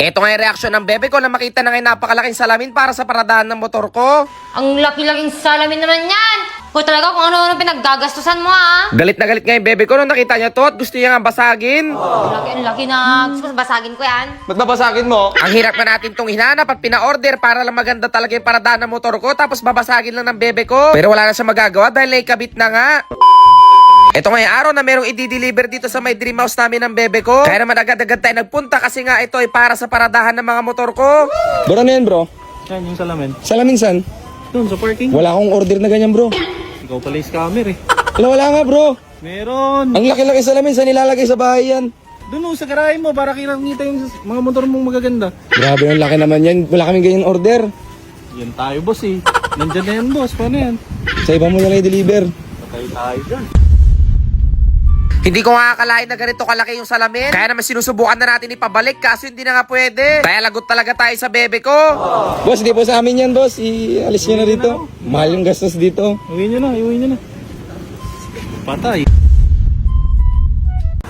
Ito nga yung reaksyon ng bebe ko na makita na ngayon napakalaking salamin para sa paradahan ng motor ko. Ang laki-laking salamin naman yan! Kung talaga kung ano-ano pinagdagastusan mo Galit na galit nga yung bebe ko nung nakita niya to at gusto niya nga basagin. Ang laki na gusto ko basagin ko yan. Ba't babasagin mo? Ang hirap na natin tong hinanap at pina-order para lang maganda talaga yung paradahan ng motor ko tapos babasagin lang ng bebe ko. Pero wala na siya magagawa dahil naikabit na nga. Ito ngayong araw na merong i-deliver dito sa may dream house namin ng bebe ko. Kaya naman agad-agad tayo nagpunta kasi nga ito ay para sa paradahan ng mga motor ko. Bro, ano yan bro? Yan yung salamin. Salamin san? Doon sa parking. Wala akong order na ganyan bro. Ikaw pala yung scammer eh. Wala nga bro. Meron. Ang laki-laki salamin, saan nilalagay sa bahay yan? Doon sa garahe mo para kita yung mga motor mong magaganda. Grabe yung laki naman yan. Wala kaming ganyan order. Yan tayo boss eh. Nandyan na yan boss. Paano yan? Sa iba mo lang i-deliver. Patay tayo dyan. Hindi ko nga akalain na ganito kalaki yung salamin. Kaya naman sinusubukan na natin ipabalik kaso hindi na nga pwede. Kaya lagot talaga tayo sa bebe ko. Boss, di po sa amin yan boss. Ialis nyo na dito. Mahal yung gastos dito. Uwi nyo na. Patay.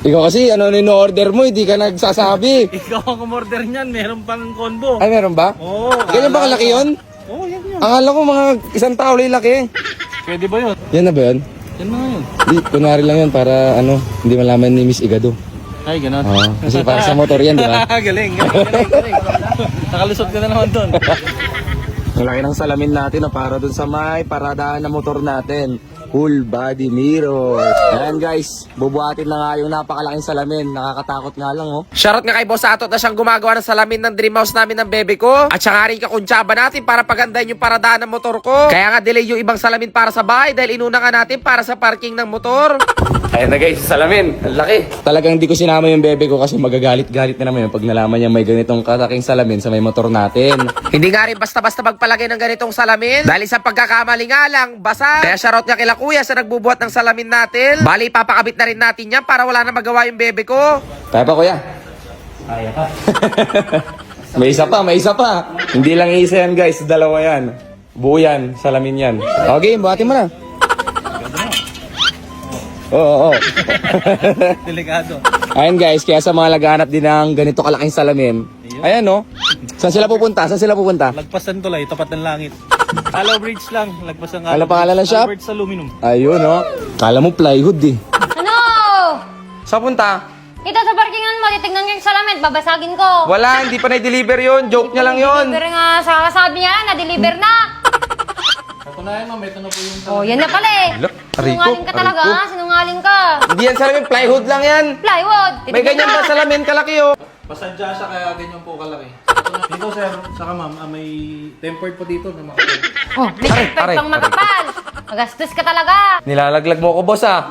Ikaw kasi ano in-order mo, hindi ka nagsasabi. Ikaw ang kumorder niyan. Meron pang combo. Ay, meron ba? Oo. Ganyan ba kalaki yun? Oo, yan yun. Akala ko mga isang tao lang laki. Pwede ba yun? Yan na ba yun? Yan na nga yun. Di, kunwari lang yun para ano, hindi malaman ni Miss Igado. Ay, ganun. Oo, kasi para sa motor yan, di ba? galing. Nakalusot ka na naman doon. Ang laki ng salamin natin para dun sa may paradahan ng motor natin. Full body mirror. Ayan guys, bubuhatin na nga yung napakalaking salamin. Nakakatakot nga lang oh. Shoutout nga kay Boss Atot na siyang gumagawa ng salamin ng dream house namin ng bebe ko. At siya nga rin kakuntsaba natin para pagandahin yung paradahan ng motor ko. Kaya nga delay yung ibang salamin para sa bahay dahil inuna nga natin para sa parking ng motor. Ayan na guys, salamin. Ang laki. Talagang di ko sinama yung bebe ko kasi magagalit-galit na naman yun pag nalaman niya may ganitong kataking salamin sa may motor natin. Hindi nga rin basta-basta magpalagay ng ganitong salamin. Dahil sa pagkakamali nga lang, basa. Kaya shoutout nga kila kuya sa nagbubuhat ng salamin natin. Bali, papakabit na rin natin yan para wala na magawa yung bebe ko. Kaya pa kuya? Kaya ka. May isa pa. Hindi lang isa yan guys, dalawa yan. Buo yan, salamin yan. Okay, buhatin mo na. Oo. Delikado. Ayan guys, kaya sa mga naghahanap din ng ganito kalaking salamin. Ayan no. Saan sila pupunta? Lagpasan tulay, tapat ng langit. Hello Bridge lang. Lagpasan nga. Ano pangalan ng shop? Albert's Aluminum. Ayun no. Kala mo plywood eh. Ano? Saan punta? Ito sa parkingan mo, titignan ko yung salamin, babasagin ko. Wala, hindi pa na-deliver yun. Joke niya lang yun. Pero nga, sabi niya, na-deliver na. Patunayan mo, meto na po yung Oh, yan na pala eh. Sinungaling ka talaga, sinungaling ka. Hindi yan salamin, plywood lang yan. Plywood. May ganyan ba salamin kalaki oh? Pasadya siya kaya ganyan po kalaki. Dito sir, saka ma'am, may tempered po dito na mga Oh, may temper pang makapal. Magastos ka talaga. Nilalaglag mo ko, boss ah.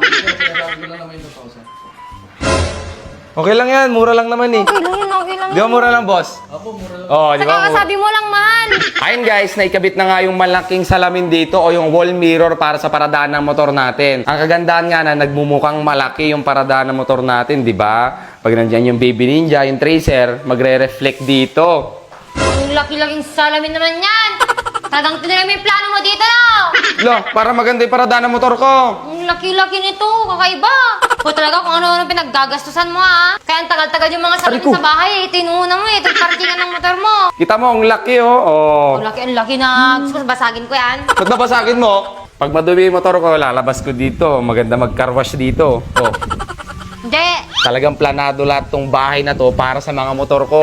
Okay lang yan, mura lang naman eh. Okay lang yun, okay lang Di ba mura lang, boss? Apo, mura lang. Oh, di ba? Saka sabi mo lang, mahal. Ayun guys, naikabit na nga yung malaking salamin dito o yung wall mirror para sa paradaan ng motor natin. Ang kagandahan nga na nagmumukhang malaki yung paradaan ng motor natin, di ba? Pag nandyan yung Baby Ninja, yung Tracer, magre-reflect dito. Ang laki-laking salamin naman yan. Talagang tinira mo yung plano mo dito, no? Lo, para maganda yung paradaan ng motor ko. Ang laki-laki nito, kakaiba. O talaga kung ano-ano pinagdagastusan mo, Kaya ang tagal-tagal yung mga salamin sa bahay, tinuna mo, itong parkingan ng motor mo. Kita mo, ang laki oh. Oh. Ang laki na. Gusto ko basagin ko yan. Ba't nabasagin mo? Pag madumi yung motor ko, lalabas ko dito. Maganda mag-car wash dito. Oh. Hindi. Talagang planado lahat tong bahay na to para sa mga motor ko.